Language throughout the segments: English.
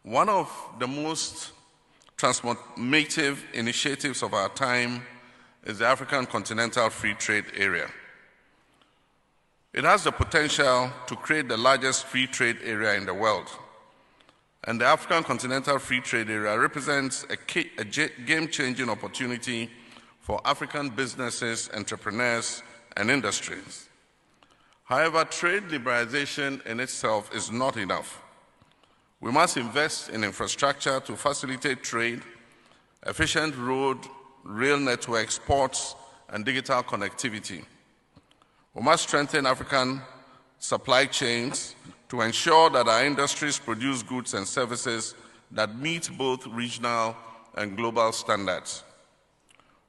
One of the most transformative initiatives of our time is the African Continental Free Trade Area. It has the potential to create the largest free trade area in the world. And the African Continental Free Trade Area represents a game-changing opportunity for African businesses, entrepreneurs, and industries. However, trade liberalization in itself is not enough. We must invest in infrastructure to facilitate trade, efficient road, rail networks, ports, and digital connectivity. We must strengthen African supply chains to ensure that our industries produce goods and services that meet both regional and global standards.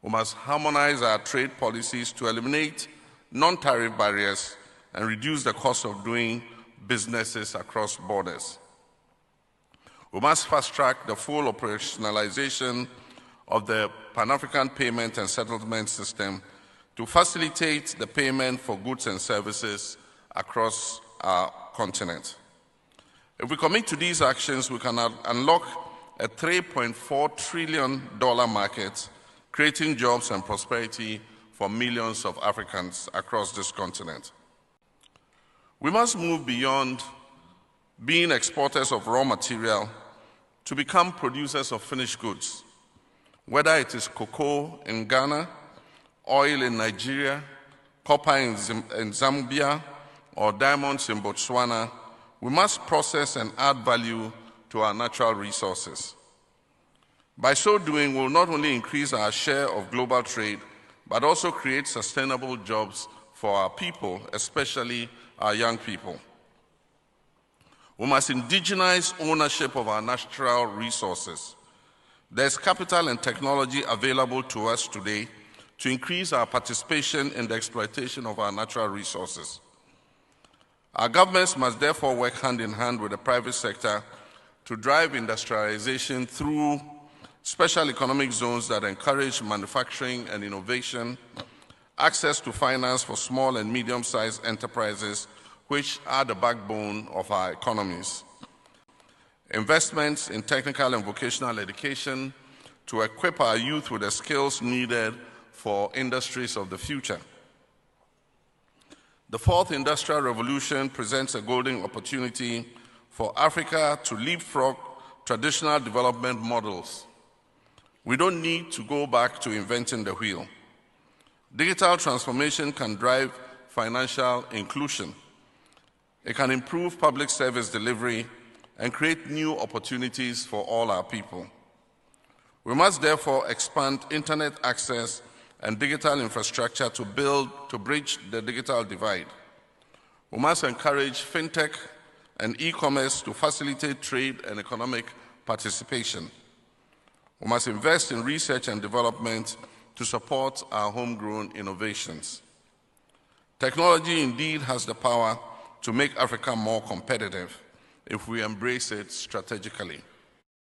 We must harmonize our trade policies to eliminate non-tariff barriers and reduce the cost of doing businesses across borders. We must fast-track the full operationalization of the Pan-African Payment and Settlement System to facilitate the payment for goods and services across our continent. If we commit to these actions, we can unlock a $3.4 trillion market, creating jobs and prosperity for millions of Africans across this continent. We must move beyond being exporters of raw material to become producers of finished goods, whether it is cocoa in Ghana, oil in Nigeria, copper in Zambia, or diamonds in Botswana. We must process and add value to our natural resources. By so doing, we'll not only increase our share of global trade, but also create sustainable jobs for our people, especially our young people. We must indigenize ownership of our natural resources. There's capital and technology available to us today to increase our participation in the exploitation of our natural resources. Our governments must therefore work hand in hand with the private sector to drive industrialization through special economic zones that encourage manufacturing and innovation, access to finance for small and medium-sized enterprises, which are the backbone of our economies, investments in technical and vocational education to equip our youth with the skills needed for industries of the future. The fourth industrial revolution presents a golden opportunity for Africa to leapfrog traditional development models. We don't need to go back to inventing the wheel. Digital transformation can drive financial inclusion. It can improve public service delivery and create new opportunities for all our people. We must therefore expand internet access and digital infrastructure to bridge the digital divide. We must encourage fintech and e-commerce to facilitate trade and economic participation. We must invest in research and development to support our homegrown innovations. Technology indeed has the power to make Africa more competitive if we embrace it strategically.